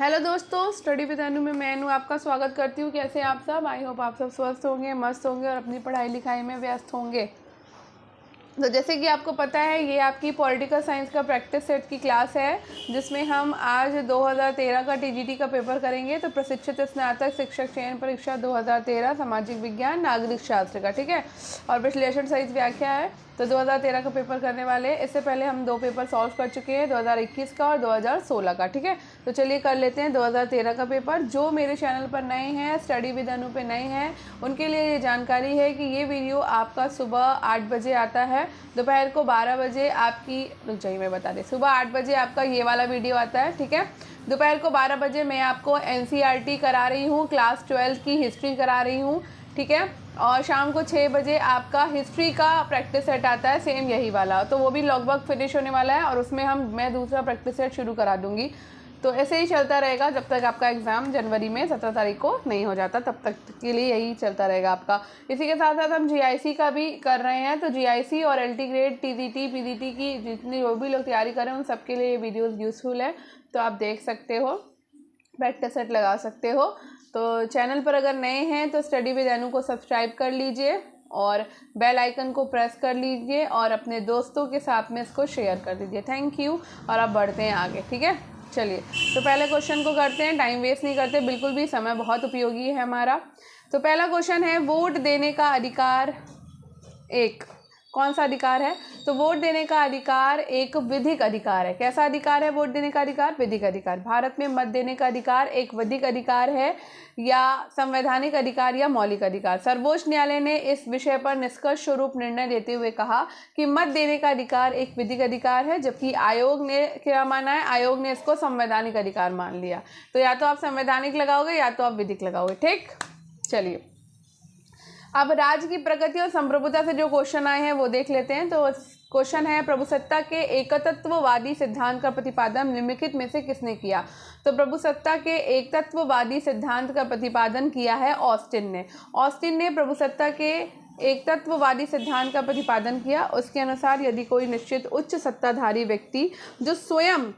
Hello दोस्तों, study with अनु में मैं आपका स्वागत करती हूँ। कैसे आप सब? आई होप आप सब स्वस्थ होंगे, मस्त होंगे और अपनी पढ़ाई लिखाई में व्यस्त होंगे। तो जैसे कि आपको पता है, ये आपकी पॉलिटिकल साइंस का प्रैक्टिस सेट की क्लास है, जिसमें हम आज 2013 का टीजीटी का पेपर करेंगे। तो प्रशिक्षित स्नातक शिक्षक चयन परीक्षा 2013 सामाजिक विज्ञान नागरिक शास्त्र का, ठीक है। और विश्लेषण सहित व्याख्या है। तो 2013 का पेपर करने वाले हैं। इससे पहले हम 2 पेपर सॉल्व कर चुके हैं, 2021 का और 2016 का, ठीक है। तो चलिए कर लेते हैं 2013 का पेपर। जो मेरे चैनल पर नए हैं, स्टडी विद अनु पे नए हैं, उनके लिए ये जानकारी है कि ये वीडियो आपका सुबह 8 बजे आता है, दोपहर को 12 बजे आपकी, रुक जाइए मैं बता दें, सुबह 8 बजे आपका ये वाला वीडियो आता है, ठीक है। दोपहर को 12 बजे मैं आपको एनसीईआरटी करा रही हूँ, क्लास 12 की हिस्ट्री करा रही हूँ, ठीक है। और शाम को 6 बजे आपका हिस्ट्री का प्रैक्टिस सेट आता है, सेम यही वाला। तो वो भी लगभग फिनिश होने वाला है और उसमें मैं दूसरा प्रैक्टिस सेट शुरू करा दूंगी। तो ऐसे ही चलता रहेगा जब तक आपका एग्ज़ाम जनवरी में 17 तारीख को नहीं हो जाता, तब तक के लिए यही चलता रहेगा आपका। इसी के साथ साथ हम जीआईसी का भी कर रहे हैं। तो जीआईसी और एलटी ग्रेड, टीजीटी, पीजीटी की जितनी जो भी लोग तैयारी कर रहे हैं, उन सबके लिए ये वीडियोज़ यूज़फुल है। तो आप देख सकते हो, प्रैक्टिस सेट लगा सकते हो। तो चैनल पर अगर नए हैं तो स्टडी विद अनु को सब्सक्राइब कर लीजिए और बेल आइकन को प्रेस कर लीजिए और अपने दोस्तों के साथ में इसको शेयर कर दीजिए। Thank you. और अब बढ़ते हैं आगे, ठीक है। चलिए, तो पहले क्वेश्चन को करते हैं, टाइम वेस्ट नहीं करते बिल्कुल भी, समय बहुत उपयोगी है हमारा। तो पहला क्वेश्चन है, वोट देने का अधिकार एक कौन सा अधिकार है? तो वोट देने का अधिकार एक विधिक अधिकार है। कैसा अधिकार है वोट देने का अधिकार? विधिक अधिकार। भारत में मत देने का अधिकार एक विधिक अधिकार है या संवैधानिक अधिकार या मौलिक अधिकार? सर्वोच्च न्यायालय ने इस विषय पर निष्कर्ष स्वरूप निर्णय देते हुए कहा कि मत देने का अधिकार एक विधिक अधिकार है, जबकि आयोग ने क्या माना है? आयोग ने इसको संवैधानिक अधिकार मान लिया। तो या तो आप संवैधानिक लगाओगे या तो आप विधिक लगाओगे, ठीक। चलिए, अब राज्य की प्रगति और संप्रभुता से जो क्वेश्चन आए हैं वो देख लेते हैं। तो क्वेश्चन है, प्रभुसत्ता के एकतत्ववादी सिद्धांत का प्रतिपादन निम्नलिखित में से किसने किया? तो प्रभुसत्ता के एकतत्ववादी सिद्धांत का प्रतिपादन किया है ऑस्टिन ने। ऑस्टिन ने प्रभुसत्ता के एकतत्ववादी सिद्धांत का प्रतिपादन किया। उसके अनुसार यदि कोई निश्चित उच्च सत्ताधारी व्यक्ति जो स्वयं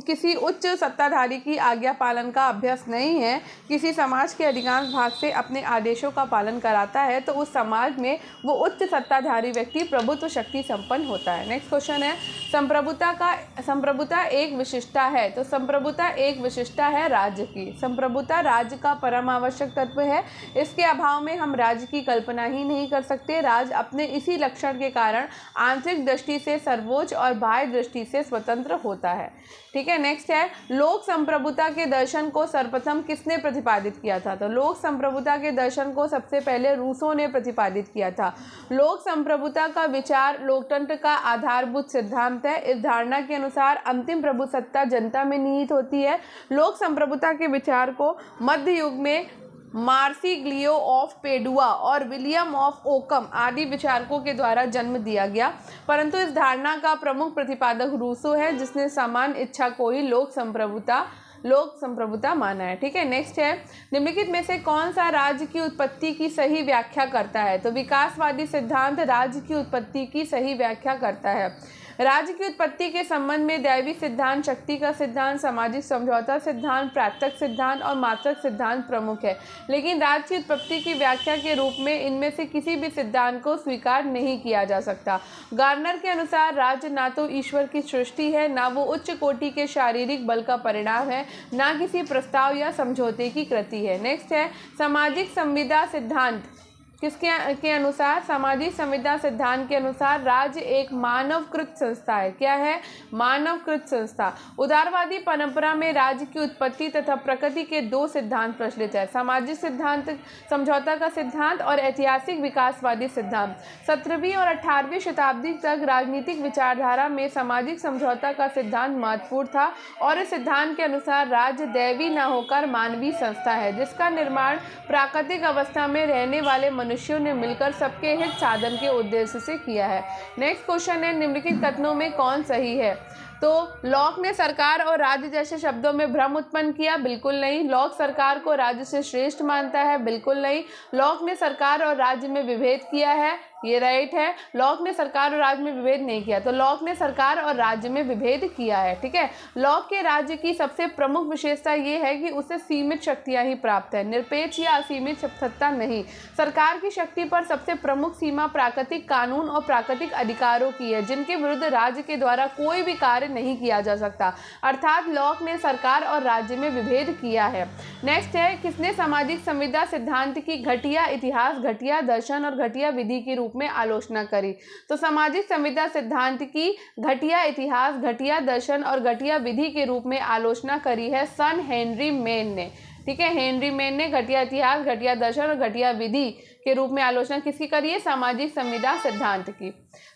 किसी उच्च सत्ताधारी की आज्ञा पालन का अभ्यास नहीं है, किसी समाज के अधिकांश भाग से अपने आदेशों का पालन कराता है, तो उस समाज में वो उच्च सत्ताधारी व्यक्ति प्रभुत्व शक्ति संपन्न होता है। नेक्स्ट क्वेश्चन है, संप्रभुता एक विशिष्टता है। तो संप्रभुता एक विशिष्टता है राज्य की। संप्रभुता राज्य का परम आवश्यक तत्व है। इसके अभाव में हम राज्य की कल्पना ही नहीं कर सकते। राज्य अपने इसी लक्षण के कारण आंतरिक दृष्टि से सर्वोच्च और बाह्य दृष्टि से स्वतंत्र होता है, ठीक है। नेक्स्ट है, लोक संप्रभुता के दर्शन को सर्वप्रथम किसने प्रतिपादित किया था? तो लोक संप्रभुता के दर्शन को सबसे पहले रूसों ने प्रतिपादित किया था। लोक संप्रभुता का विचार लोकतंत्र का आधारभूत सिद्धांत है। इस धारणा के अनुसार अंतिम प्रभुसत्ता जनता में निहित होती है। लोक संप्रभुता के विचार को मध्य युग में मार्सिग्लियो ऑफ पेडुआ और विलियम ऑफ ओकम आदि विचारकों के द्वारा जन्म दिया गया, परंतु इस धारणा का प्रमुख प्रतिपादक रूसो है, जिसने समान इच्छा को ही लोक संप्रभुता माना है, ठीक है। नेक्स्ट है, निम्नलिखित में से कौन सा राज्य की उत्पत्ति की सही व्याख्या करता है? तो विकासवादी सिद्धांत राज्य की उत्पत्ति की सही व्याख्या करता है। राज्य की उत्पत्ति के संबंध में दैवी सिद्धांत, शक्ति का सिद्धांत, सामाजिक समझौता सिद्धांत, प्राकृतिक सिद्धांत और मात्रक सिद्धांत प्रमुख है। लेकिन राज्य की उत्पत्ति की व्याख्या के रूप में इनमें से किसी भी सिद्धांत को स्वीकार नहीं किया जा सकता। गार्नर के अनुसार राज्य ना तो ईश्वर की सृष्टि है, ना वो उच्च कोटि के शारीरिक बल का परिणाम है, ना किसी प्रस्ताव या समझौते की कृति है। नेक्स्ट है, सामाजिक संविदा सिद्धांत के अनुसार, सामाजिक संविदा सिद्धांत के अनुसार राज्य एक मानवकृत संस्था है। क्या है? मानवकृत संस्था। उदारवादी परंपरा में राज्य की उत्पत्ति तथा प्रकृति के 2 सिद्धांत प्रचलित है, सामाजिक सिद्धांत, समझौता का सिद्धांत और ऐतिहासिक विकासवादी सिद्धांत। 17वीं और 18वीं शताब्दी तक राजनीतिक विचारधारा में सामाजिक समझौता का सिद्धांत महत्वपूर्ण था और इस सिद्धांत के अनुसार राज्य दैवी न होकर मानवीय संस्था है, जिसका निर्माण प्राकृतिक अवस्था में रहने वाले मनुष्यों ने मिलकर सबके हित साधन के उद्देश्य से किया है। नेक्स्ट क्वेश्चन है, निम्नलिखित कथनों में कौन सही है? तो लॉक ने सरकार और राज्य जैसे शब्दों में भ्रम उत्पन्न किया? बिल्कुल नहीं। लॉक सरकार को राज्य से श्रेष्ठ मानता है? बिल्कुल नहीं। लॉक ने सरकार और राज्य में विभेद किया है? ये राइट है। लॉक ने सरकार और राज्य में विभेद नहीं किया, तो लॉक ने सरकार और राज्य में विभेद किया है। ठीक है, लॉक के राज्य की सबसे प्रमुख विशेषता ये है कि उसे सीमित शक्तियां ही प्राप्त है, निरपेक्ष या असीमित सत्ता नहीं। सरकार की शक्ति पर सबसे प्रमुख सीमा प्राकृतिक कानून और प्राकृतिक अधिकारों की है, जिनके विरुद्ध राज्य के द्वारा कोई भी कार्य नहीं किया जा सकता। अर्थात लॉक ने सरकार और राज्य में विभेद किया है। नेक्स्ट है, किसने सामाजिक संविदा सिद्धांत की घटिया इतिहास, घटिया दर्शन और घटिया विधि के रूप में आलोचना करी? तो सामाजिक संविदा सिद्धांत की घटिया इतिहास, घटिया दर्शन और घटिया विधि के रूप में आलोचना करी है सन हेनरी मेन ने। ठीक है, हेनरी मेन ने घटिया इतिहास, घटिया दर्शन और घटिया विधि के रूप में आलोचना किसकी करी है? सामाजिक संविदा सिद्धांत की।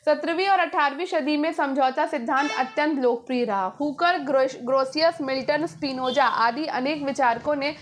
17वीं और 18वीं सदी में समझौता सिद्धांत अत्यंत लोकप्रिय रहा। हुकर, ग्रोसियस, मिल्टन, स्पिनोजा आदि अनेक विचारकों ने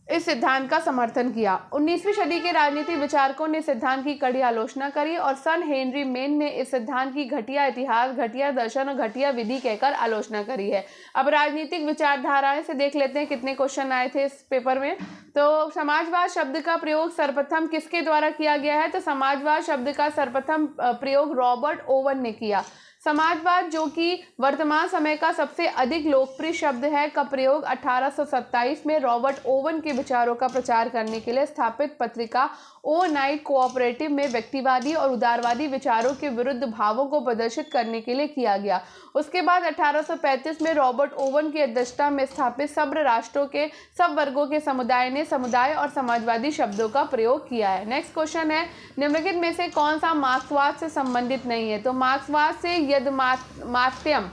इस सिद्धांत का समर्थन किया। 19वीं सदी के राजनीतिक विचारकों ने सिद्धांत की कड़ी आलोचना करी और सन हेनरी मेन ने इस सिद्धांत की घटिया इतिहास, घटिया दर्शन और घटिया विधि कहकर आलोचना करी है। अब राजनीतिक विचारधाराएं से देख लेते हैं कितने क्वेश्चन आए थे इस पेपर में। तो समाजवाद शब्द का प्रयोग सर्वप्रथम किसके द्वारा किया गया है? तो समाजवाद शब्द का सर्वप्रथम प्रयोग रॉबर्ट ओवन ने किया। समाजवाद, जो कि वर्तमान समय का सबसे अधिक लोकप्रिय शब्द है, का प्रयोग 1827 में रॉबर्ट ओवन के विचारों का प्रचार करने के लिए स्थापित पत्रिका ओ नाइट कोऑपरेटिव में व्यक्तिवादी और उदारवादी विचारों के विरुद्ध भावों को प्रदर्शित करने के लिए किया गया। उसके बाद 1835 में रॉबर्ट ओवन की अध्यक्षता में स्थापित सभ्य राष्ट्रों के सब वर्गों के समुदाय ने समुदाय और समाजवादी शब्दों का प्रयोग किया है। नेक्स्ट क्वेश्चन है, निम्नलिखित में से कौन सा मार्क्सवाद से संबंधित नहीं है? तो मार्क्सवाद से यदमात्यम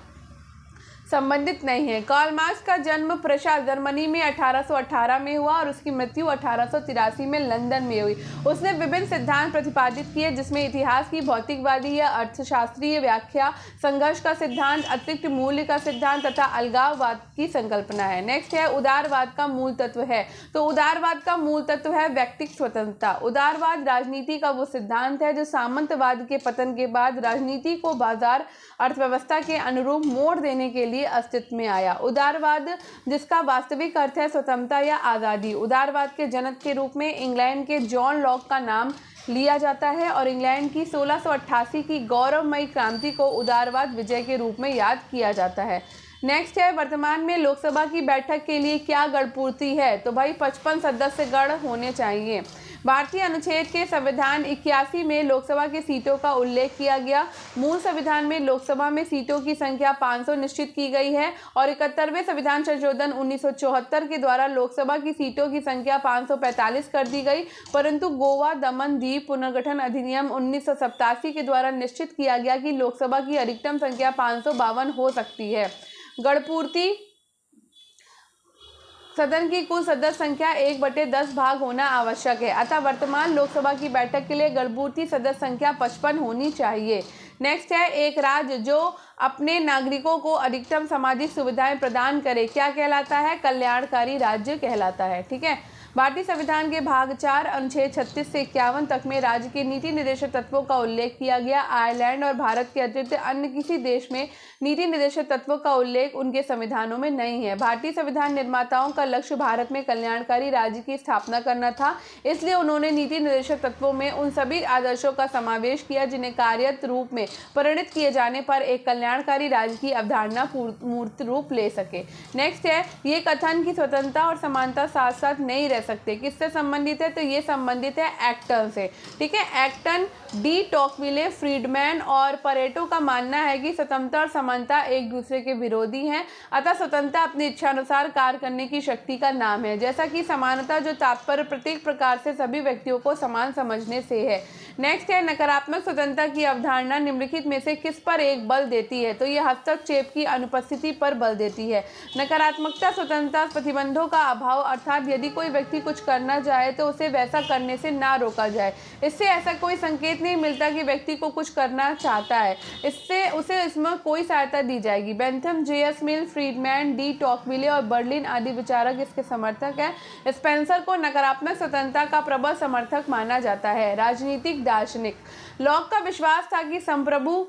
संबंधित नहीं है। कार्ल मार्क्स का जन्म प्रशा जर्मनी में 1818 में हुआ और उसकी मृत्यु 1883 में लंदन में हुई। उसने विभिन्न सिद्धांत प्रतिपादित किए, जिसमें इतिहास की भौतिकवादी या अर्थशास्त्रीय व्याख्या, संघर्ष का सिद्धांत, अतिरिक्त मूल्य का सिद्धांत तथा अलगाववाद की संकल्पना है। नेक्स्ट है, उदारवाद का मूल तत्व है। तो उदारवाद का मूल तत्व है व्यक्तिगत स्वतंत्रता। उदारवाद राजनीति का वो सिद्धांत है जो सामंतवाद के पतन के बाद राजनीति को बाजार अर्थव्यवस्था के अनुरूप मोड़ देने के लिए अस्तित्व में आया। उदारवाद, जिसका वास्तविक अर्थ है स्वतंत्रता या आज़ादी। उदारवाद के जनक के रूप में इंग्लैंड के जॉन लॉक का नाम लिया जाता है और इंग्लैंड की 1688 की गौरवमयी क्रांति को उदारवाद विजय के रूप में याद किया जाता है। नेक्स्ट है, वर्तमान में लोकसभा की बैठक के लिए क्या गणपूर्ति है? तो भाई 55 सदस्य गण होने चाहिए। भारतीय अनुच्छेद के संविधान 81 में लोकसभा की सीटों का उल्लेख किया गया। मूल संविधान में लोकसभा में सीटों की संख्या 500 निश्चित की गई है और 71वें संविधान संशोधन 1974 के द्वारा लोकसभा की सीटों की संख्या 545 कर दी गई, परंतु गोवा, दमन, दीव पुनर्गठन अधिनियम 1987 के द्वारा निश्चित किया गया कि लोकसभा की अधिकतम संख्या 552 हो सकती है। गणपूर्ति, सदन की कुल सदस्य संख्या 1/10 भाग होना आवश्यक है, अतः वर्तमान लोकसभा की बैठक के लिए गणपूर्ति सदस्य संख्या 55 होनी चाहिए। नेक्स्ट है, एक राज्य जो अपने नागरिकों को अधिकतम सामाजिक सुविधाएं प्रदान करे क्या कहलाता है? कल्याणकारी राज्य कहलाता है। ठीक है, भारतीय संविधान के भाग 4 अनुच्छेद 36 से 51 तक में राज्य के नीति निर्देशक तत्वों का उल्लेख किया गया। आयरलैंड और भारत के अतिरिक्त अन्य किसी देश में नीति निर्देशक तत्वों का उल्लेख उनके संविधानों में नहीं है। भारतीय संविधान निर्माताओं का लक्ष्य भारत में कल्याणकारी राज्य की स्थापना करना था, इसलिए उन्होंने नीति निर्देशक तत्वों में उन सभी आदर्शों का समावेश किया जिन्हें कार्यरत रूप में परिणत किए जाने पर एक कल्याणकारी राज्य की अवधारणा मूर्त रूप ले सके। नेक्स्ट है, ये कथन की स्वतंत्रता और समानता साथ साथ नहीं रह सकते। किससे संबंधित है? तो ये संबंधित है एक्टन से। ठीक है, एक्टन, डी टॉकविले, फ्रीडमैन और परेटो का मानना है कि स्वतंत्रता और समानता एक दूसरे के विरोधी हैं, अतः स्वतंत्रता अपनी इच्छानुसार कार्य करने की शक्ति का नाम है, जैसा कि समानता जो तात्पर्य प्रत्येक प्रकार से सभी व्यक्तियों को समान समझने से है। नेक्स्ट है, नकारात्मक स्वतंत्रता की अवधारणा निम्नलिखित में से किस पर एक बल देती है? तो ये हस्तक्षेप की अनुपस्थिति पर बल देती है। नकारात्मकता स्वतंत्रता प्रतिबंधों का अभाव, अर्थात यदि कोई व्यक्ति कुछ करना चाहे तो उसे वैसा करने से ना रोका जाए। इससे ऐसा कोई संकेत नहीं मिलता कि व्यक्ति को कुछ करना चाहता है, इससे उसे इसमें कोई सहायता दी जाएगी। Bentham, J S. Mill, Friedman, de Tocqueville और बर्लिन आदि विचारक इसके समर्थक हैं। स्पेंसर को नकारात्मक स्वतंत्रता का प्रबल समर्थक माना जाता है। राजनीतिक दार्शनिक, लॉक का विश्वास था कि संप्रभु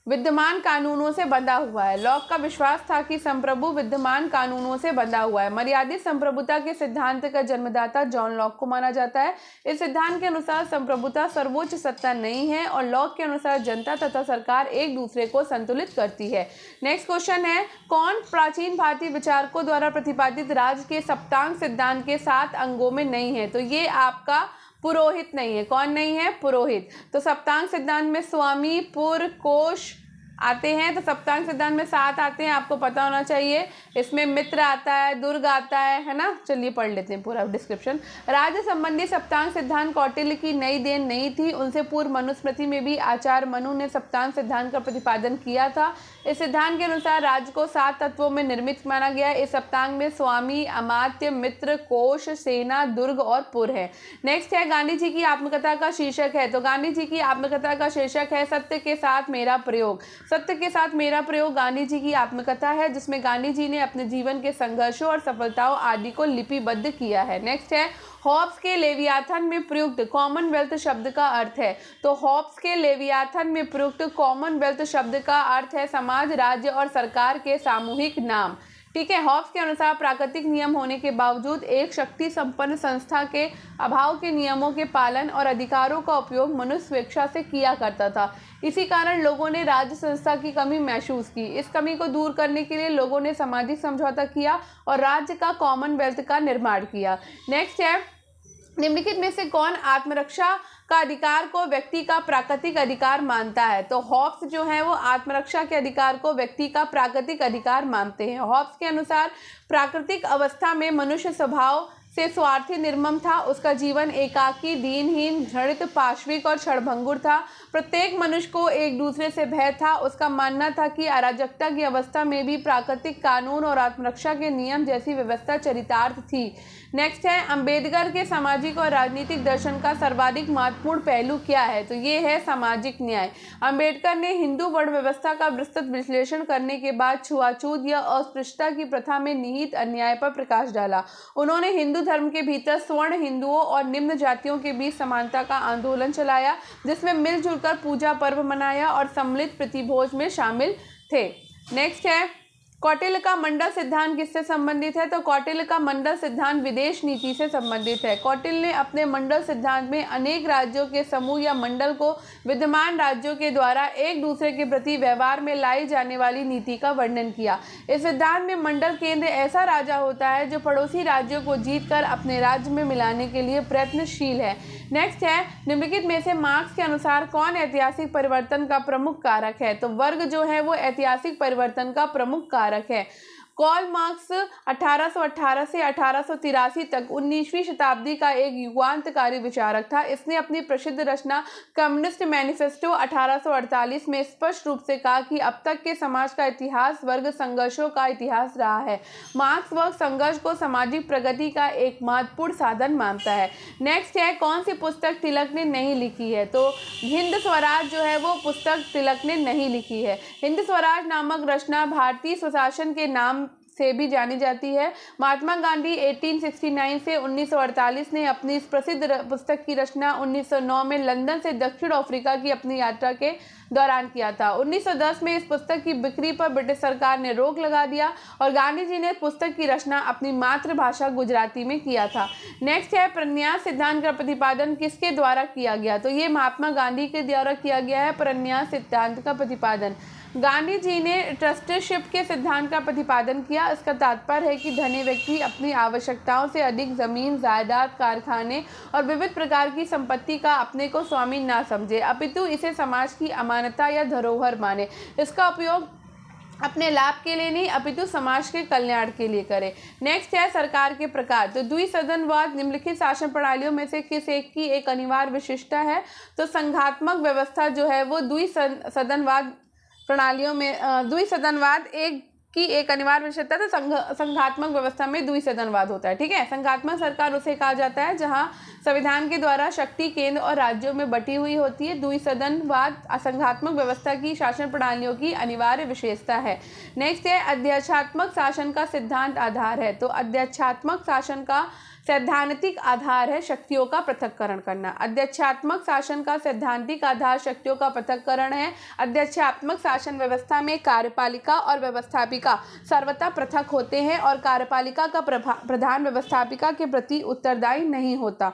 विद्यमान कानूनों से बंधा हुआ है। लॉक का विश्वास था कि संप्रभु विद्यमान कानूनों से बंधा हुआ है। मर्यादित संप्रभुता के सिद्धांत का जन्मदाता जॉन लॉक को माना जाता है। इस सिद्धांत के अनुसार संप्रभुता सर्वोच्च सत्ता नहीं है और लॉक के अनुसार जनता तथा सरकार एक दूसरे को संतुलित करती है। नेक्स्ट क्वेश्चन है, कौन प्राचीन भारतीय विचारकों द्वारा प्रतिपादित राज्य के सप्तांग सिद्धांत के 7 अंगों में नहीं है? तो ये आपका पुरोहित नहीं है। कौन नहीं है? पुरोहित। तो सप्तांग सिद्धांत में स्वामी, पुर, कोश आते हैं। तो सप्तांग सिद्धांत में 7 आते हैं, आपको पता होना चाहिए। इसमें मित्र आता है, दुर्ग आता है ना। चलिए पढ़ लेते हैं पूरा डिस्क्रिप्शन। राज्य संबंधी सप्तांग सिद्धांत कौटिल्य की नई देन नहीं थी। उनसे पूर्व मनुस्मृति में भी आचार्य मनु ने सप्तांग सिद्धांत का प्रतिपादन किया था। इस सिद्धांत के अनुसार राज्य को 7 तत्वों में निर्मित माना गया है। इस सप्तांग में स्वामी, अमात्य, मित्र, कोश, सेना, दुर्ग और पुर है। नेक्स्ट है, गांधी जी की आत्मकथा का शीर्षक है। तो गांधी जी की आत्मकथा का शीर्षक है सत्य के साथ मेरा प्रयोग। सत्य के साथ मेरा प्रयोग गांधी जी की आत्मकथा है, जिसमें गांधी जी ने अपने जीवन के संघर्षों और सफलताओं आदि को लिपिबद्ध किया है। नेक्स्ट है, हॉब्स के लेवियाथन में प्रयुक्त कॉमनवेल्थ शब्द का अर्थ है। तो हॉब्स के लेवियाथन में प्रयुक्त कॉमनवेल्थ शब्द का अर्थ है समाज, राज्य और सरकार के सामूहिक नाम। ठीक है। हॉब्स के अनुसार प्राकृतिक नियम होने के बावजूद एक शक्ति संपन्न संस्था के अभाव के नियमों के पालन और अधिकारों का उपयोग मनुष्य स्वेच्छा से किया करता था। इसी कारण लोगों ने राज्य संस्था की कमी महसूस की। इस कमी को दूर करने के लिए लोगों ने सामाजिक समझौता किया और राज्य का कॉमनवेल्थ का निर्माण किया। नेक्स्ट है, निम्नलिखित में से कौन आत्मरक्षा का अधिकार को व्यक्ति का प्राकृतिक अधिकार मानता है? तो हॉब्स जो है वो आत्मरक्षा के अधिकार को व्यक्ति का प्राकृतिक अधिकार मानते हैं। हॉब्स के अनुसार प्राकृतिक अवस्था में मनुष्य स्वभाव से स्वार्थी निर्मम था। उसका जीवन एकाकी, दीनहीन, घृणित, पाशविक और क्षणभंगुर था। प्रत्येक मनुष्य को एक दूसरे से भय था। उसका मानना था कि अराजकता की अवस्था में भी प्राकृतिक कानून और आत्मरक्षा के नियम जैसी व्यवस्था चरितार्थ थी। नेक्स्ट है, अंबेडकर के सामाजिक और राजनीतिक दर्शन का सर्वाधिक महत्वपूर्ण पहलू क्या है? तो ये है सामाजिक न्याय। अंबेडकर ने हिंदू वर्ण व्यवस्था का विस्तृत विश्लेषण करने के बाद छुआछूत या अस्पृश्यता की प्रथा में निहित अन्याय पर प्रकाश डाला। उन्होंने हिंदू धर्म के भीतर स्वर्ण हिंदुओं और निम्न जातियों के बीच समानता का आंदोलन चलाया, जिसमें मिलजुल कर पूजा पर्व मनाया और सम्मिलित प्रतिभोज में शामिल थे। नेक्स्ट है, कौटिल्य का मंडल सिद्धांत किससे संबंधित है? तो कौटिल्य का मंडल सिद्धांत विदेश नीति से संबंधित है। कौटिल्य ने अपने मंडल सिद्धांत में अनेक राज्यों के समूह या मंडल को विद्यमान राज्यों के द्वारा एक दूसरे के प्रति व्यवहार में लाई जाने वाली नीति का वर्णन किया। इस सिद्धांत में मंडल केंद्र ऐसा राजा होता है जो पड़ोसी राज्यों को जीतकर अपने राज्य में मिलाने के लिए प्रयत्नशील है। नेक्स्ट है, निम्नलिखित में से मार्क्स के अनुसार कौन ऐतिहासिक परिवर्तन का प्रमुख कारक है? तो वर्ग जो है वो ऐतिहासिक परिवर्तन का प्रमुख कारक है। कार्ल मार्क्स 1818 से 1883 तक 19वीं शताब्दी का एक युगांतकारी विचारक था। इसने अपनी प्रसिद्ध रचना कम्युनिस्ट मैनिफेस्टो 1848 में स्पष्ट रूप से कहा कि अब तक के समाज का इतिहास वर्ग संघर्षों का इतिहास रहा है। मार्क्स वर्ग संघर्ष को सामाजिक प्रगति का एक महत्वपूर्ण साधन मानता है। नेक्स्ट है, कौन सी पुस्तक तिलक ने नहीं लिखी है? तो हिंद स्वराज जो है वो पुस्तक तिलक ने नहीं लिखी है। हिंद स्वराज नामक रचना भारतीय स्वशासन के नाम से भी जानी जाती है। महात्मा गांधी 1869 से 1948 ने अपनी इस प्रसिद्ध पुस्तक की रचना 1909 में लंदन से दक्षिण अफ्रीका की अपनी यात्रा के दौरान किया था। 1910 में इस पुस्तक की बिक्री पर ब्रिटिश सरकार ने रोक लगा दिया और गांधी जी ने पुस्तक की रचना अपनी मातृभाषा गुजराती में किया था। नेक्स्ट है, प्रन्यास सिद्धांत का प्रतिपादन किसके द्वारा किया गया? तो ये महात्मा गांधी के द्वारा किया गया है प्रन्यास सिद्धांत का प्रतिपादन। गांधी जी ने ट्रस्टीशिप के सिद्धांत का प्रतिपादन किया। इसका तात्पर्य है कि धनी व्यक्ति अपनी आवश्यकताओं से अधिक जमीन, जायदाद, कारखाने और विविध प्रकार की संपत्ति का अपने को स्वामी ना समझे, अपितु इसे समाज की अमानता या धरोहर माने। इसका उपयोग अपने लाभ के लिए नहीं अपितु समाज के कल्याण के लिए करे। नेक्स्ट है, सरकार के प्रकार। तो द्विसदनवाद निम्नलिखित शासन प्रणालियों में से किस एक की एक अनिवार्य विशेषता है? तो संघात्मक व्यवस्था जो है वो द्विसदनवाद प्रणालियों में द्विसदनवाद एक अनिवार्य विशेषता है। तो संघात्मक व्यवस्था में द्विसदनवाद होता है। ठीक है। संघात्मक सरकार उसे कहा जाता है जहां संविधान के द्वारा शक्ति केंद्र और राज्यों में बटी हुई होती है। द्विसदनवाद संघात्मक व्यवस्था की शासन प्रणालियों की अनिवार्य विशेषता है। नेक्स्ट है, अध्यक्षात्मक शासन का सिद्धांत आधार है। तो अध्यक्षात्मक शासन का सैद्धांतिक आधार है शक्तियों का पृथक्करण करना। अध्यक्षात्मक शासन का सैद्धांतिक आधार शक्तियों का पृथक्करण है। अध्यक्षात्मक शासन व्यवस्था में कार्यपालिका और व्यवस्थापिका सर्वथा पृथक होते हैं और कार्यपालिका का प्रधान व्यवस्थापिका के प्रति उत्तरदायी नहीं होता।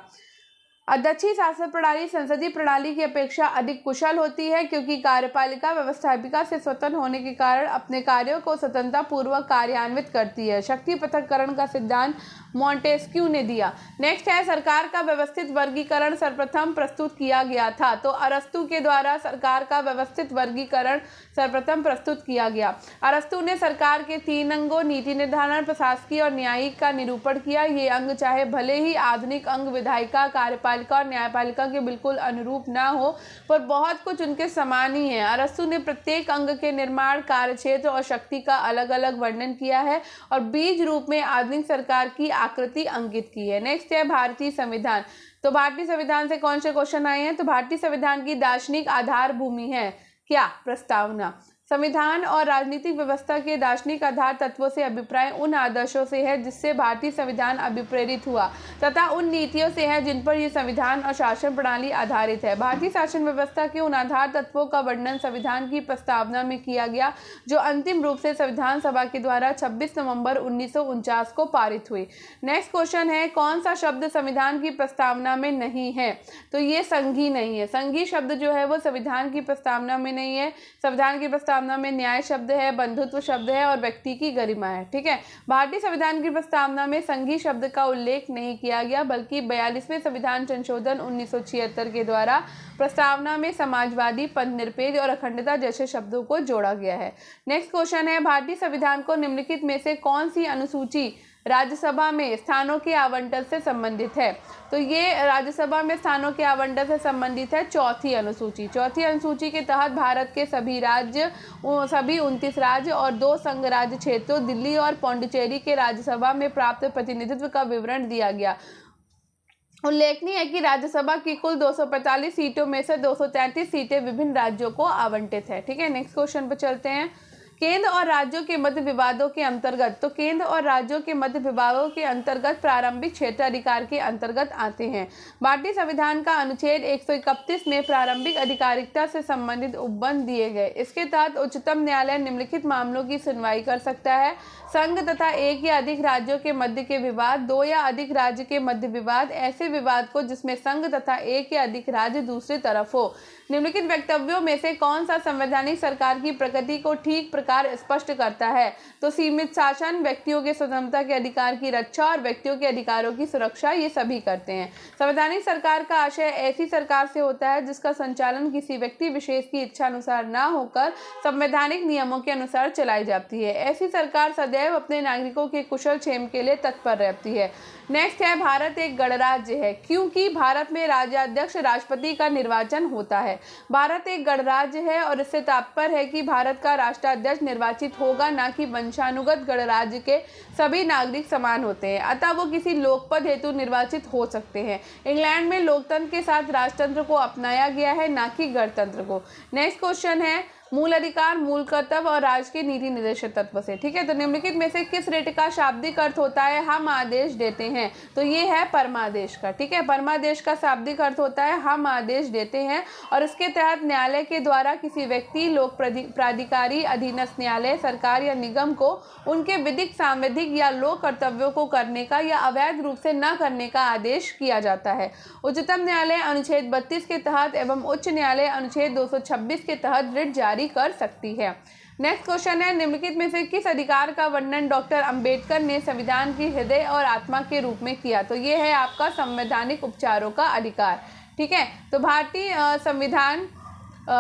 अध्यक्षीय शासन प्रणाली संसदीय प्रणाली की अपेक्षा अधिक कुशल होती है क्योंकि कार्यपालिका व्यवस्थापिका से स्वतंत्र होने के कारण अपने कार्यों को स्वतंत्रता पूर्वक कार्यान्वित करती है। शक्ति पृथक्करण का सिद्धांत मॉन्टेस्क्यू ने दिया। नेक्स्ट है सरकार का व्यवस्थित वर्गीकरण सर्वप्रथम प्रस्तुत किया गया था। तो अरस्तु के द्वारा सरकार का व्यवस्थित वर्गीकरण सर्वप्रथम प्रस्तुत किया गया। अरस्तु ने सरकार के 3 अंगों नीति निर्धारण, प्रशासकीय और न्यायिक का निरूपण किया। ये अंग चाहे भले ही आधुनिक अंग विधायिका, कार्यपालिका और न्यायपालिका के बिल्कुल अनुरूप ना हो, पर बहुत कुछ उनके समान ही है। अरस्तु ने प्रत्येक अंग के निर्माण, कार्यक्षेत्र और शक्ति का अलग अलग वर्णन किया है और बीज रूप में आधुनिक सरकार की आकृति अंकित की है। नेक्स्ट है भारतीय संविधान। तो भारतीय संविधान से कौन से क्वेश्चन आए हैं? तो भारतीय संविधान की दार्शनिक आधार भूमि है क्या? प्रस्तावना। संविधान और राजनीतिक व्यवस्था के दार्शनिक आधार तत्वों से अभिप्राय उन आदर्शों से है जिससे भारतीय संविधान अभिप्रेरित हुआ तथा उन नीतियों से है जिन पर यह संविधान और शासन प्रणाली आधारित है। भारतीय शासन व्यवस्था के उन आधार तत्वों का वर्णन संविधान की प्रस्तावना में किया गया जो अंतिम रूप से संविधान सभा के द्वारा 26 नवंबर 1949 को पारित हुई। नेक्स्ट क्वेश्चन है कौन सा शब्द संविधान की प्रस्तावना में नहीं है? तो ये संघी नहीं है। संघी शब्द जो है वो संविधान की प्रस्तावना में नहीं है। संविधान की प्रस्तावना में न्याय शब्द है, बंधुत्व शब्द है और व्यक्ति की गरिमा है। ठीक है, भारतीय संविधान की प्रस्तावना में संघी शब्द का उल्लेख नहीं किया गया बल्कि 42वें संविधान संशोधन 1976 के द्वारा प्रस्तावना में समाजवादी, पंथनिरपेक्ष और अखंडता जैसे शब्दों को जोड़ा गया है। नेक्स्ट क्वेश्चन है भारतीय संविधान को निम्नलिखित में से कौन सी अनुसूची राज्यसभा में स्थानों के आवंटन से संबंधित है? तो ये राज्यसभा में स्थानों के आवंटन से संबंधित है चौथी अनुसूची। चौथी अनुसूची के तहत भारत के सभी 29 राज्य और 2 संघ राज्य क्षेत्रों दिल्ली और पौंडीचेरी के राज्यसभा में प्राप्त प्रतिनिधित्व का विवरण दिया गया। उल्लेखनीय है कि राज्यसभा की कुल 245 सीटों में से 233 सीटें विभिन्न राज्यों को आवंटित है। ठीक है, नेक्स्ट क्वेश्चन पर चलते हैं। केंद्र और राज्यों के मध्य विवादों के अंतर्गत। तो केंद्र और राज्यों के मध्य विवादों के अंतर्गत प्रारंभिक क्षेत्राधिकार के अंतर्गत आते हैं। भारतीय संविधान का अनुच्छेद 131 में प्रारंभिक अधिकारिकता से संबंधित उपबंध दिए गए। इसके तहत उच्चतम न्यायालय निम्नलिखित मामलों की सुनवाई कर सकता है: संघ तथा एक या अधिक राज्यों के मध्य के विवाद, 2 या अधिक राज्य के मध्य विवाद, ऐसे विवाद को जिसमें संघ तथा एक या अधिक राज्य दूसरी तरफ हो। निम्नलिखित वक्तव्यों में से कौन सा संवैधानिक सरकार की प्रकृति को ठीक प्रकार स्पष्ट करता है? तो सीमित शासन, व्यक्तियों के स्वतंत्रता के अधिकार की रक्षा और व्यक्तियों के अधिकारों की सुरक्षा, ये सभी करते हैं। संवैधानिक सरकार का आशय ऐसी सरकार से होता है जिसका संचालन किसी व्यक्ति विशेष की इच्छा अनुसार न होकर संवैधानिक नियमों के अनुसार चलाई जाती है। ऐसी सरकार सदैव अपने नागरिकों के कुशल क्षेम के लिए तत्पर रहती है। नेक्स्ट है भारत एक गणराज्य है क्योंकि भारत में राज्याध्यक्ष राष्ट्रपति का निर्वाचन होता है। भारत एक गणराज्य है और इससे तात्पर्य है कि भारत का राष्ट्राध्यक्ष निर्वाचित होगा, ना कि वंशानुगत गणराज्य के सभी नागरिक समान होते हैं, अतः वो किसी लोकपद हेतु निर्वाचित हो सकते हैं। इंग्लैंड में लोकतंत्र के साथ राजतंत्र को अपनाया गया है, ना कि गणतंत्र को। नेक्स्ट क्वेश्चन है मूल अधिकार, मूल कर्तव्य और राज्य के नीति निर्देशक तत्व से। ठीक है, तो निम्नलिखित में से किस रिट का शाब्दिक अर्थ होता है हम आदेश देते हैं? तो ये है परमादेश का। ठीक है, परमादेश का शाब्दिक अर्थ होता है हम आदेश देते हैं और इसके तहत न्यायालय के द्वारा किसी व्यक्ति, लोक प्राधिकारी, अधीनस्थ न्यायालय, सरकार या निगम को उनके विधिक, सांविधिक या लोक कर्तव्यों को करने का या अवैध रूप से न करने का आदेश किया जाता है। उच्चतम न्यायालय अनुच्छेद 32 के तहत एवं उच्च न्यायालय अनुच्छेद 226 के तहत रिट जारी कर सकती है। नेक्स्ट क्वेश्चन है निम्नलिखित में से किस अधिकार का वर्णन डॉक्टर अंबेडकर ने संविधान की हृदय और आत्मा के रूप में किया? तो ये है आपका संवैधानिक उपचारों का अधिकार। ठीक है, तो भारतीय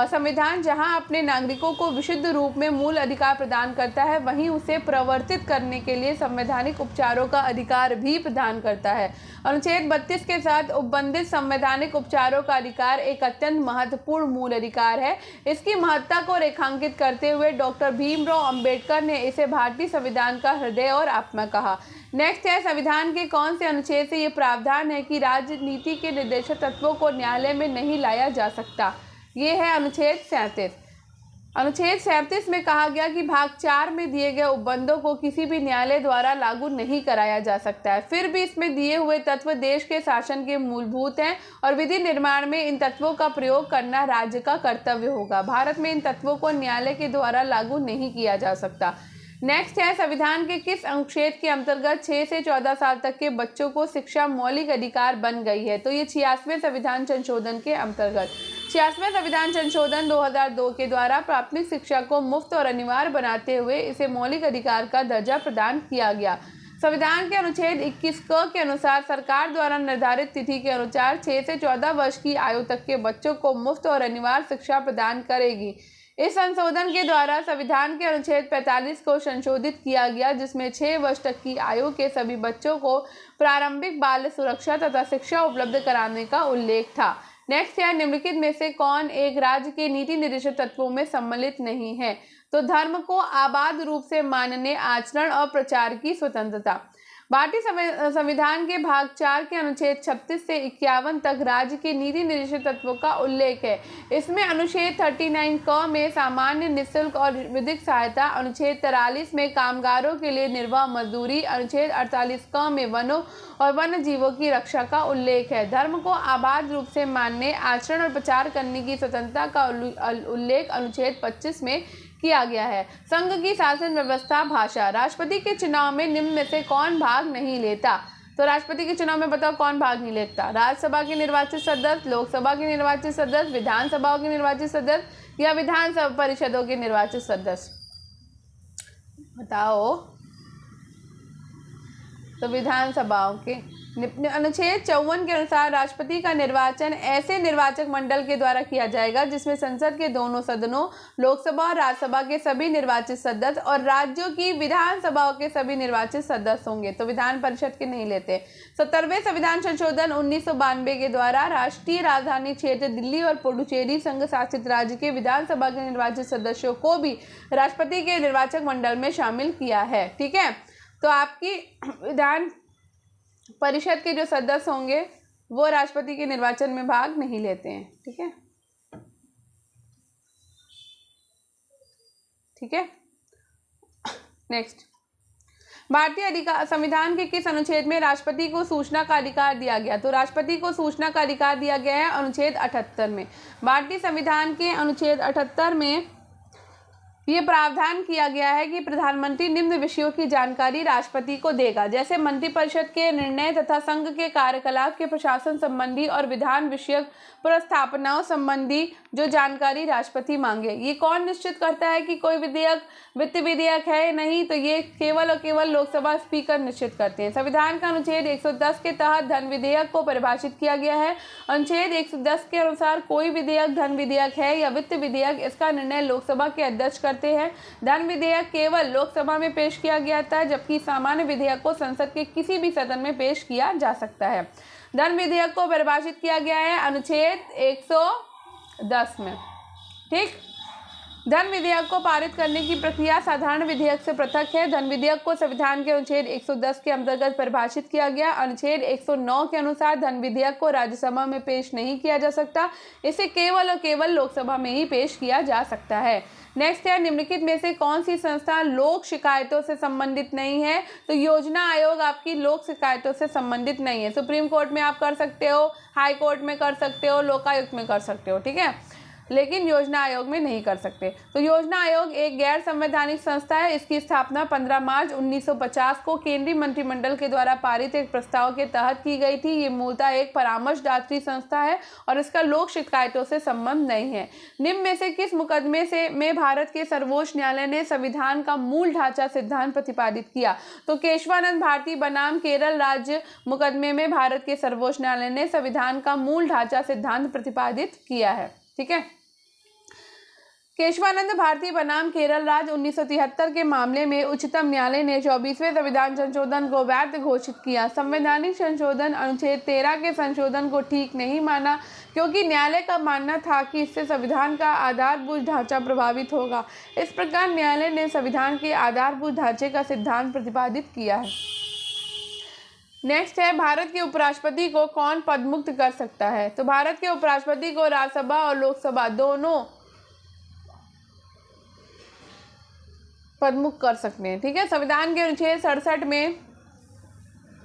संविधान जहां अपने नागरिकों को विशुद्ध रूप में मूल अधिकार प्रदान करता है, वहीं उसे प्रवर्तित करने के लिए संवैधानिक उपचारों का अधिकार भी प्रदान करता है। अनुच्छेद 32 के साथ उपबंधित संवैधानिक उपचारों का अधिकार एक अत्यंत महत्वपूर्ण मूल अधिकार है। इसकी महत्ता को रेखांकित करते हुए डॉक्टर भीमराव अंबेडकर ने इसे भारतीय संविधान का हृदय और आत्मा कहा। नेक्स्ट है संविधान के कौन से अनुच्छेद से ये प्रावधान है कि राजनीति के निर्देशक तत्वों को न्यायालय में नहीं लाया जा सकता? ये है अनुच्छेद 37। अनुच्छेद 37 में कहा गया कि भाग 4 में दिए गए उपबंधों को किसी भी न्यायालय द्वारा लागू नहीं कराया जा सकता है। फिर भी इसमें दिए हुए तत्व देश के शासन के मूलभूत हैं और विधि निर्माण में इन तत्वों का प्रयोग करना राज्य का कर्तव्य होगा। भारत में इन तत्वों को न्यायालय के द्वारा लागू नहीं किया जा सकता। नेक्स्ट है, संविधान के किस अनुच्छेद के अंतर्गत 6 से 14 साल तक के बच्चों को शिक्षा मौलिक अधिकार बन गई है? तो ये 86वें संविधान संशोधन के अंतर्गत। 86वें संविधान संशोधन 2002 के द्वारा प्राथमिक शिक्षा को मुफ्त और अनिवार्य बनाते हुए इसे मौलिक अधिकार का दर्जा प्रदान किया गया। संविधान के अनुच्छेद 21 क के अनुसार सरकार द्वारा निर्धारित तिथि के अनुसार 6 से 14 वर्ष की आयु तक के बच्चों को मुफ्त और अनिवार्य शिक्षा प्रदान करेगी। इस संशोधन के द्वारा संविधान के अनुच्छेद 45 को संशोधित किया गया, जिसमें 6 वर्ष तक की आयु के सभी बच्चों को प्रारंभिक बाल सुरक्षा तथा शिक्षा उपलब्ध कराने का उल्लेख था। नेक्स्ट है, निम्नलिखित में से कौन एक राज्य के नीति निर्देशक तत्वों में सम्मिलित नहीं है? तो धर्म को आबाद रूप से मानने, आचरण और प्रचार की स्वतंत्रता। भारतीय संविधान के भाग 4 के अनुच्छेद 36 से 51 तक राज्य के नीति निर्देशक तत्वों का उल्लेख है। इसमें अनुच्छेद 39 क में सामान्य, निःशुल्क और विधिक सहायता, अनुच्छेद 43 में कामगारों के लिए निर्वाह मजदूरी, अनुच्छेद 48 क में वनों और वन्य जीवों की रक्षा का उल्लेख है। धर्म को आबाद रूप से मानने, आचरण और प्रचार करने की स्वतंत्रता का उल्लेख अनुच्छेद 25 में किया गया है। संघ की शासन व्यवस्था, भाषा। राष्ट्रपति के चुनाव में निम्न में से कौन भाग नहीं लेता? तो राष्ट्रपति के चुनाव में बताओ कौन भाग नहीं लेता? राज्यसभा के निर्वाचित सदस्य, लोकसभा के निर्वाचित सदस्य, विधानसभाओं के निर्वाचित सदस्य या विधान परिषदों के निर्वाचित सदस्य? बताओ। तो विधानसभाओं के। अनुच्छेद 54 के अनुसार राष्ट्रपति का निर्वाचन ऐसे निर्वाचक मंडल के द्वारा किया जाएगा जिसमें संसद के दोनों सदनों, लोकसभा और राज्यसभा के सभी निर्वाचित सदस्य और राज्यों की विधानसभाओं के सभी निर्वाचित सदस्य होंगे। तो विधान परिषद के नहीं लेते। 70वें संविधान संशोधन 1992 के द्वारा राष्ट्रीय राजधानी क्षेत्र दिल्ली और पुडुचेरी संघ शासित राज्य के विधानसभा के निर्वाचित सदस्यों को भी राष्ट्रपति के निर्वाचक मंडल में शामिल किया है। ठीक है, तो आपकी विधान परिषद के जो सदस्य होंगे वो राष्ट्रपति के निर्वाचन में भाग नहीं लेते हैं। ठीक है, ठीक है। नेक्स्ट, भारतीय संविधान के किस अनुच्छेद में राष्ट्रपति को सूचना का अधिकार दिया गया? तो राष्ट्रपति को सूचना का अधिकार दिया गया है अनुच्छेद 78 में। भारतीय संविधान के अनुच्छेद 78 में ये प्रावधान किया गया है कि प्रधानमंत्री निम्न विषयों की जानकारी राष्ट्रपति को देगा, जैसे मंत्रिपरिषद के निर्णय तथा संघ के कार्यकलाप के प्रशासन संबंधी और विधान विषयक प्रस्तावनाओं संबंधी जो जानकारी राष्ट्रपति मांगे। ये कौन निश्चित करता है कि कोई विधेयक वित्त विधेयक है नहीं? तो ये केवल और केवल लोकसभा स्पीकर निश्चित करते हैं। संविधान का अनुच्छेद 110 के तहत धन विधेयक को परिभाषित किया गया है। अनुच्छेद 110 के अनुसार कोई विधेयक धन विधेयक है या वित्त विधेयक, इसका निर्णय लोकसभा के अध्यक्ष करते हैं। धन विधेयक केवल लोकसभा में पेश किया गया था, जबकि सामान्य विधेयक को संसद के किसी भी सदन में पेश किया जा सकता है। धन विधेयक को परिभाषित किया गया है अनुच्छेद 110 में। ठीक, धन विधेयक को पारित करने की प्रक्रिया साधारण विधेयक से पृथक है। धन विधेयक को संविधान के अनुच्छेद 110 के अंतर्गत परिभाषित किया गया। अनुच्छेद 109 के अनुसार धन विधेयक को राज्यसभा में पेश नहीं किया जा सकता, इसे केवल और केवल लोकसभा में ही पेश किया जा सकता है। नेक्स्ट है, निम्नलिखित में से कौन सी संस्था लोक शिकायतों से संबंधित नहीं है? तो योजना आयोग आपकी लोक शिकायतों से संबंधित नहीं है। सुप्रीम कोर्ट में आप कर सकते हो, हाई कोर्ट में कर सकते हो, लोकायुक्त में कर सकते हो, ठीक है, लेकिन योजना आयोग में नहीं कर सकते। तो योजना आयोग एक गैर संवैधानिक संस्था है। इसकी स्थापना 15 मार्च 1950 को केंद्रीय मंत्रिमंडल के द्वारा पारित एक प्रस्ताव के तहत की गई थी। ये मूलतः एक परामर्शदात्री संस्था है और इसका लोक शिकायतों से संबंध नहीं है। निम्न में से किस मुकदमे में भारत के सर्वोच्च न्यायालय ने संविधान का मूल ढांचा सिद्धांत प्रतिपादित किया? तो केशवानंद भारती बनाम केरल राज्य मुकदमे में भारत के सर्वोच्च न्यायालय ने संविधान का मूल ढांचा सिद्धांत प्रतिपादित किया है। ठीक है, केशवानंद भारती बनाम केरल राज्य 1973 के मामले में उच्चतम न्यायालय ने 24वें संविधान संशोधन को वैध घोषित किया। संवैधानिक संशोधन अनुच्छेद 13 के संशोधन को ठीक नहीं माना, क्योंकि न्यायालय का मानना था कि इससे संविधान का आधारभूत ढांचा प्रभावित होगा। इस प्रकार न्यायालय ने संविधान के आधारभूत ढांचे का सिद्धांत प्रतिपादित किया है। नेक्स्ट है, भारत के उपराष्ट्रपति को कौन पदमुक्त कर सकता है? तो भारत के उपराष्ट्रपति को राज्यसभा और लोकसभा दोनों पदमुख कर सकते हैं। ठीक है, संविधान के अनुच्छेद 67 में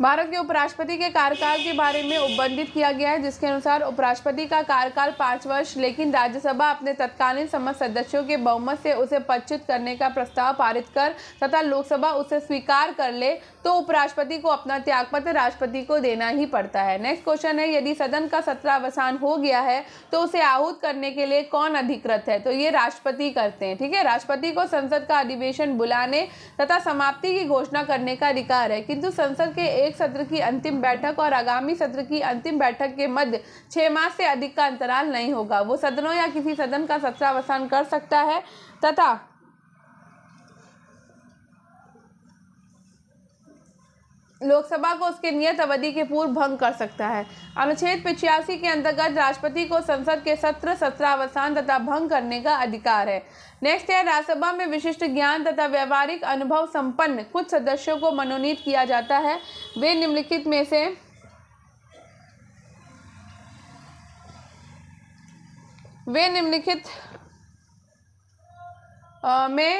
भारत के उपराष्ट्रपति के कार्यकाल के बारे में उपबंधित किया गया है, जिसके अनुसार उपराष्ट्रपति का कार्यकाल 5 वर्ष, लेकिन राज्यसभा अपने तत्कालीन समस्त सदस्यों के बहुमत से उसे 25 करने का प्रस्ताव पारित कर तथा लोकसभा उसे स्वीकार कर ले तो उपराष्ट्रपति को अपना त्यागपत्र राष्ट्रपति को देना ही पड़ता है। नेक्स्ट क्वेश्चन है, यदि सदन का सत्रावसान हो गया है तो उसे आहूत करने के लिए कौन अधिकृत है? तो ये राष्ट्रपति करते हैं। ठीक है, राष्ट्रपति को संसद का अधिवेशन बुलाने तथा समाप्ति की घोषणा करने का अधिकार है, किंतु संसद के एक सत्र की अंतिम बैठक और आगामी सत्र की अंतिम बैठक के मध्य 6 मास से अधिक का अंतराल नहीं होगा। वो सदनों या किसी सदन का सत्रावसान कर सकता है तथा लोकसभा को उसके नियत अवधि के पूर्व भंग कर सकता है। अनुच्छेद 85 के अंतर्गत राष्ट्रपति को संसद के सत्रावसान तथा भंग करने का अधिकार है। नेक्स्ट है, राज्यसभा में विशिष्ट ज्ञान तथा व्यवहारिक अनुभव संपन्न कुछ सदस्यों को मनोनीत किया जाता है। वे निम्नलिखित में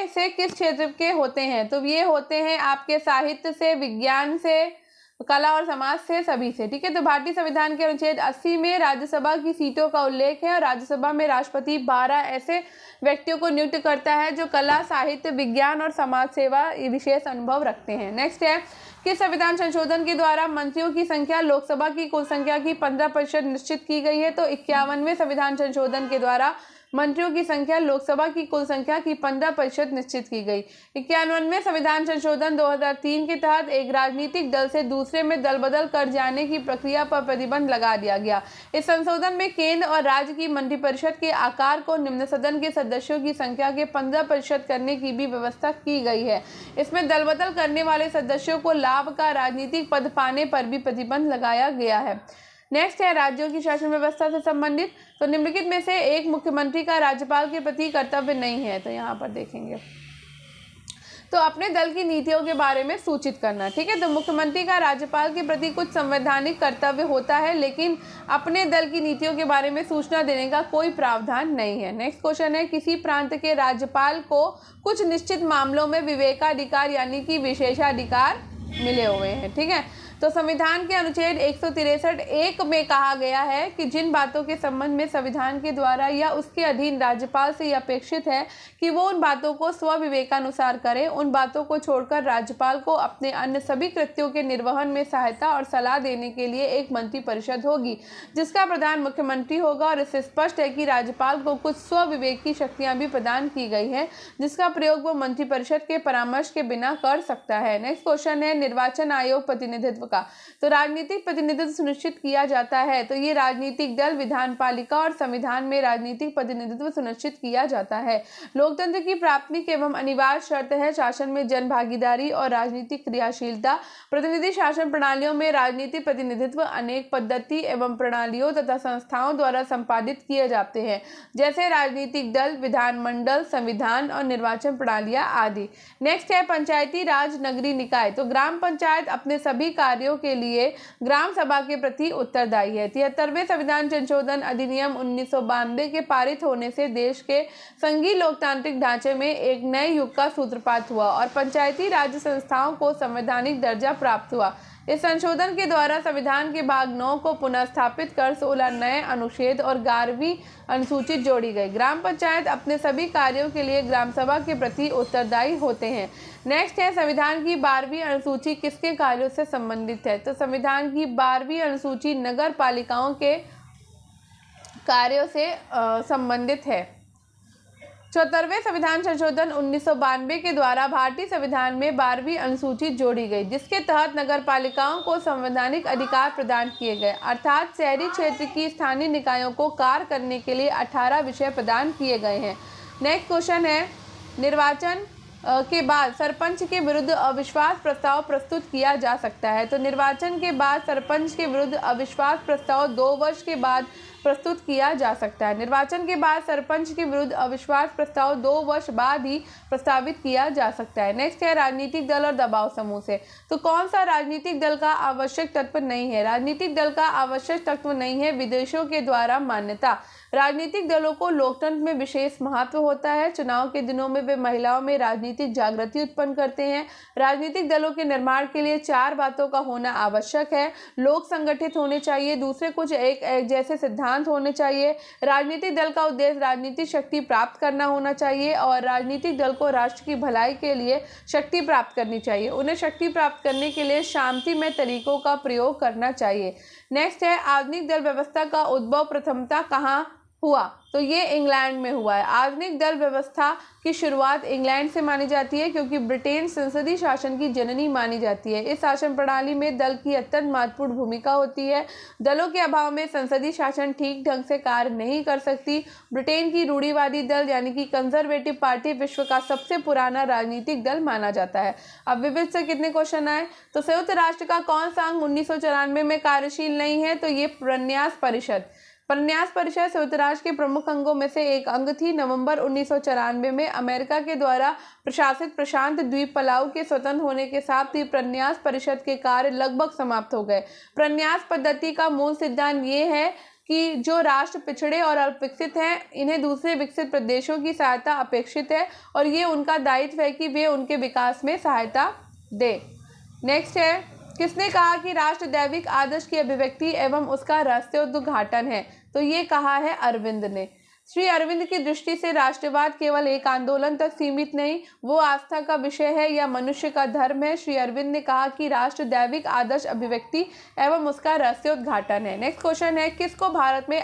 से किस क्षेत्र के होते हैं? तो ये होते हैं आपके साहित्य से, विज्ञान से, कला और समाज से, सभी से। ठीक है, तो भारतीय संविधान के अनुच्छेद 80 में राज्यसभा की सीटों का उल्लेख है और राज्यसभा में राष्ट्रपति 12 ऐसे व्यक्तियों को नियुक्त करता है जो कला, साहित्य, विज्ञान और समाज सेवा विशेष अनुभव रखते हैं। नेक्स्ट है, कि संविधान संशोधन के द्वारा मंत्रियों की संख्या लोकसभा की कुल संख्या की 15% निश्चित की गई है। तो 51वें संविधान संशोधन के द्वारा मंत्रियों की संख्या लोकसभा की कुल संख्या की 15% निश्चित की गई। 91वें संविधान संशोधन 2003 के तहत एक राजनीतिक दल से दूसरे में दल बदल कर जाने की प्रक्रिया पर प्रतिबंध लगा दिया गया। इस संशोधन में केंद्र और राज्य की मंत्रिपरिषद के आकार को निम्न सदन के सदस्यों की संख्या के 15% करने की भी व्यवस्था की गई है। इसमें दल बदल करने वाले सदस्यों को लाभ का राजनीतिक पद पाने पर भी प्रतिबंध लगाया गया है। नेक्स्ट है, राज्यों की शासन व्यवस्था से संबंधित। तो निम्नलिखित में से एक मुख्यमंत्री का राज्यपाल के प्रति कर्तव्य नहीं है। तो यहाँ पर देखेंगे, तो अपने दल की नीतियों के बारे में सूचित करना। ठीक है, तो मुख्यमंत्री का राज्यपाल के प्रति कुछ संवैधानिक कर्तव्य होता है, लेकिन अपने दल की नीतियों के बारे में सूचना देने का कोई प्रावधान नहीं है। नेक्स्ट क्वेश्चन है, किसी प्रांत के राज्यपाल को कुछ निश्चित मामलों में विवेकाधिकार यानी कि विशेषाधिकार मिले हुए हैं। ठीक है, तो संविधान के अनुच्छेद 163(1) में कहा गया है कि जिन बातों के संबंध में संविधान के द्वारा या उसके अधीन राज्यपाल से अपेक्षित है कि वो उन बातों को स्वविवेकानुसार करे, उन बातों को छोड़कर राज्यपाल को अपने अन्य सभी कृत्यों के निर्वहन में सहायता और सलाह देने के लिए एक मंत्रिपरिषद होगी, जिसका प्रधान मुख्यमंत्री होगा। और इससे स्पष्ट है कि राज्यपाल को कुछ स्वविवेक की शक्तियां भी प्रदान की गई हैं, जिसका प्रयोग वो मंत्रिपरिषद के परामर्श के बिना कर सकता है। नेक्स्ट क्वेश्चन है, निर्वाचन आयोग प्रतिनिधित्व का। तो राजनीतिक प्रतिनिधित्व सुनिश्चित किया जाता है। तो ये राजनीतिक दल, विधान पालिका और संविधान में राजनीतिक प्रतिनिधित्व सुनिश्चित किया जाता है। लोकतंत्र की प्राथमिक एवं अनिवार्य शर्त है शासन में जन भागीदारी और राजनीतिक क्रियाशीलता। प्रतिनिधि शासन प्रणालियों में राजनीतिक प्रतिनिधित्व अनेक पद्धति एवं प्रणालियों तथा संस्थाओं द्वारा संपादित किए जाते हैं, जैसे राजनीतिक दल, विधानमंडल, संविधान और निर्वाचन प्रणालियां आदि। नेक्स्ट है, पंचायती राज नगरीय निकाय। तो ग्राम पंचायत अपने सभी कार्यों के लिए ग्राम सभा के प्रति उत्तरदायी है। 73वें संविधान संशोधन अधिनियम 1992 के पारित होने से देश के संघीय लोकतांत्रिक ढांचे में एक नए युग का सूत्रपात हुआ और पंचायती राज संस्थाओं को संवैधानिक दर्जा प्राप्त हुआ। इस संशोधन के द्वारा संविधान के भाग 9 को पुनः स्थापित कर 16 नए अनुच्छेद और 11वीं अनुसूची जोड़ी गई। ग्राम पंचायत अपने सभी कार्यों के लिए ग्राम सभा के प्रति उत्तरदायी होते हैं। नेक्स्ट है, संविधान की 12वीं अनुसूची किसके कार्यों से संबंधित है? तो संविधान की 12वीं अनुसूची नगर पालिकाओं के कार्यों से संबंधित है। 74वें संविधान संशोधन 1992 के द्वारा भारतीय संविधान में 12वीं अनुसूची जोड़ी गई, जिसके तहत नगर पालिकाओं को संवैधानिक अधिकार प्रदान किए गए, अर्थात शहरी क्षेत्र की स्थानीय निकायों को कार्य करने के लिए 18 विषय प्रदान किए गए हैं। नेक्स्ट क्वेश्चन है, निर्वाचन के बाद सरपंच के विरुद्ध अविश्वास प्रस्ताव प्रस्तुत किया जा सकता है। तो निर्वाचन के बाद सरपंच के विरुद्ध अविश्वास प्रस्ताव 2 वर्ष के बाद प्रस्तुत किया जा सकता है। निर्वाचन के बाद सरपंच के विरुद्ध अविश्वास प्रस्ताव 2 वर्ष बाद ही प्रस्तावित किया जा सकता है। नेक्स्ट है राजनीतिक दल और दबाव समूह से। तो कौन सा राजनीतिक दल का आवश्यक तत्व नहीं है? राजनीतिक दल का आवश्यक तत्व नहीं है विदेशों के द्वारा मान्यता। राजनीतिक दलों को लोकतंत्र में विशेष महत्व होता है। चुनाव के दिनों में वे महिलाओं में राजनीतिक जागृति उत्पन्न करते हैं। राजनीतिक दलों के निर्माण के लिए 4 बातों का होना आवश्यक है। लोग संगठित होने चाहिए, दूसरे कुछ एक जैसे सिद्धांत होने चाहिए, राजनीतिक दल का उद्देश्य राजनीतिक शक्ति प्राप्त करना होना चाहिए और राजनीतिक दल को राष्ट्र की भलाई के लिए शक्ति प्राप्त करनी चाहिए। उन्हें शक्ति प्राप्त करने के लिए शांतिमय तरीकों का प्रयोग करना चाहिए। नेक्स्ट है आधुनिक दल व्यवस्था का उद्भव प्रथमतः कहाँ हुआ? तो ये इंग्लैंड में हुआ है। आधुनिक दल व्यवस्था की शुरुआत इंग्लैंड से मानी जाती है क्योंकि ब्रिटेन संसदीय शासन की जननी मानी जाती है। इस शासन प्रणाली में दल की अत्यंत महत्वपूर्ण भूमिका होती है। दलों के अभाव में संसदीय शासन ठीक ढंग से कार्य नहीं कर सकती। ब्रिटेन की रूढ़िवादी दल यानी कि कंजर्वेटिव पार्टी विश्व का सबसे पुराना राजनीतिक दल माना जाता है। अब विविध से कितने क्वेश्चन आए? तो संयुक्त राष्ट्र का कौन सा अंग 1994 में कार्यशील नहीं है? तो ये प्रन्यास परिषद। प्रन्यास परिषद संयुक्त राष्ट्र के प्रमुख अंगों में से एक अंग थी। नवंबर 1994 में अमेरिका के द्वारा प्रशासित प्रशांत द्वीप पलाऊ के स्वतंत्र होने के साथ ही प्रन्यास परिषद के कार्य लगभग समाप्त हो गए। प्रन्यास पद्धति का मूल सिद्धांत ये है कि जो राष्ट्र पिछड़े और अल्पविकसित हैं, इन्हें दूसरे विकसित प्रदेशों की सहायता अपेक्षित है और ये उनका दायित्व है कि वे उनके विकास में सहायता दे। नेक्स्ट है किसने कहा कि राष्ट्र दैविक आदर्श की अभिव्यक्ति एवं उसका रहस्योद्घाटन है? तो ये कहा है अरविंद ने। श्री अरविंद की दृष्टि से राष्ट्रवाद केवल एक आंदोलन तक सीमित नहीं, वो आस्था का विषय है या मनुष्य का धर्म है। श्री अरविंद ने कहा कि राष्ट्र दैविक आदर्श अभिव्यक्ति एवं उसका रहस्योद्घाटन है। नेक्स्ट क्वेश्चन है किसको भारत में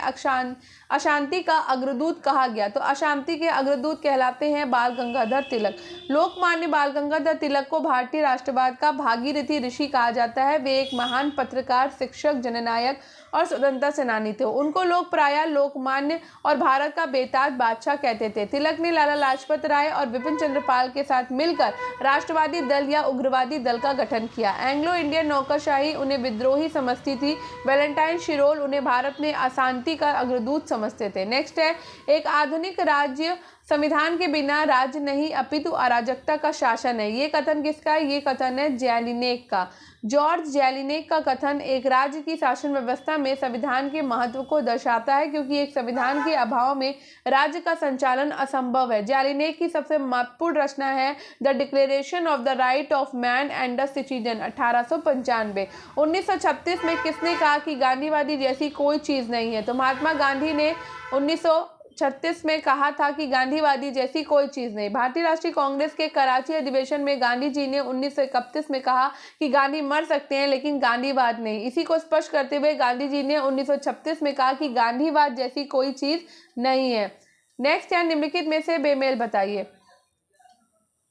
अशांति का अग्रदूत कहा गया? तो अशांति के अग्रदूत कहलाते हैं बाल गंगाधर तिलक। लोकमान्य बाल गंगाधर तिलक को भारतीय राष्ट्रवाद का भागीरथी ऋषि कहा जाता है। वे एक महान पत्रकार, शिक्षक, जननायक और स्वतंत्रता सेनानी थे। उनको लोग प्रायः लोकमान्य और भारत का बेताज बादशाह कहते थे। तिलक ने लाला लाजपत राय और विपिन चंद्र पाल के साथ मिलकर राष्ट्रवादी दल या उग्रवादी दल का गठन किया। एंग्लो इंडियन नौकरशाही उन्हें विद्रोही समझती थी। वैलेंटाइन शिरोल उन्हें भारत में अशांति का अग्रदूत समझते थे। नेक्स्ट है एक आधुनिक राज्य संविधान के बिना राज्य नहीं अपितु अराजकता का शासन है। ये कथन किसका है? ये कथन है जेलिनेक का। जॉर्ज जेलिनेक का कथन एक राज्य की शासन व्यवस्था में संविधान के महत्व को दर्शाता है क्योंकि एक संविधान के अभाव में राज्य का संचालन असंभव है। जेलिनेक की सबसे महत्वपूर्ण रचना है the declaration of the right of man and the citizen 1895। 1936 में किसने कहा कि गांधीवादी जैसी कोई चीज़ नहीं है? तो महात्मा गांधी ने 1936 में कहा था कि गांधीवादी जैसी कोई चीज़ नहीं। भारतीय राष्ट्रीय कांग्रेस के कराची अधिवेशन में गांधी जी ने 1931 में कहा कि गांधी मर सकते हैं लेकिन गांधीवाद नहीं। इसी को स्पष्ट करते हुए गांधी जी ने 1936 में कहा कि गांधीवाद जैसी कोई चीज़ नहीं है। नेक्स्ट है निम्नलिखित में से बेमेल बताइए।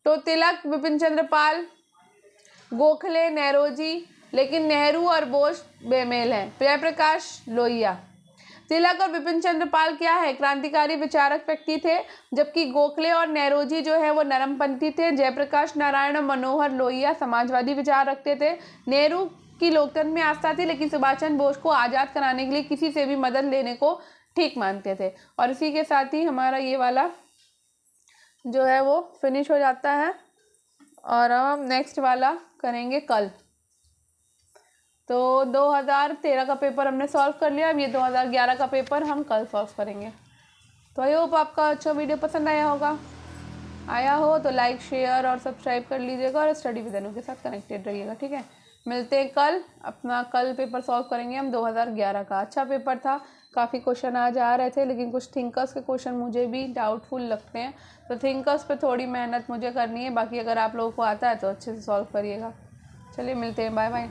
तो तिलक, विपिन चंद्र पाल, गोखले, नेरोजी, लेकिन नेहरू और बोस बेमेल हैं। जयप्रकाश लोहिया। तिलक और विपिन चंद्र पाल क्या है? क्रांतिकारी विचारक व्यक्ति थे, जबकि गोखले और नेरोजी जो है वो नरमपंथी थे। जयप्रकाश नारायण मनोहर लोहिया समाजवादी विचार रखते थे। नेहरू की लोकतंत्र में आस्था थी लेकिन सुभाष चंद्र बोस को आज़ाद कराने के लिए किसी से भी मदद लेने को ठीक मानते थे। और इसी के साथ ही हमारा ये वाला जो है वो फिनिश हो जाता है और हम नेक्स्ट वाला करेंगे कल। तो 2013 का पेपर हमने सॉल्व कर लिया। अब ये 2011 का पेपर हम कल सॉल्व करेंगे। तो आई होप आपका अच्छा वीडियो पसंद आया होगा। आया हो तो लाइक, शेयर और सब्सक्राइब कर लीजिएगा और स्टडी विद अनु के साथ कनेक्टेड रहिएगा। ठीक है, मिलते हैं कल। अपना कल पेपर सॉल्व करेंगे हम 2011 का। अच्छा पेपर था, काफ़ी क्वेश्चन आज आ रहे थे लेकिन कुछ थिंकर्स के क्वेश्चन मुझे भी डाउटफुल लगते हैं, तो थिंकर्स पे थोड़ी मेहनत मुझे करनी है। बाकी अगर आप लोगों को आता है तो अच्छे से सॉल्व करिएगा। चलिए मिलते हैं, बाय बाय।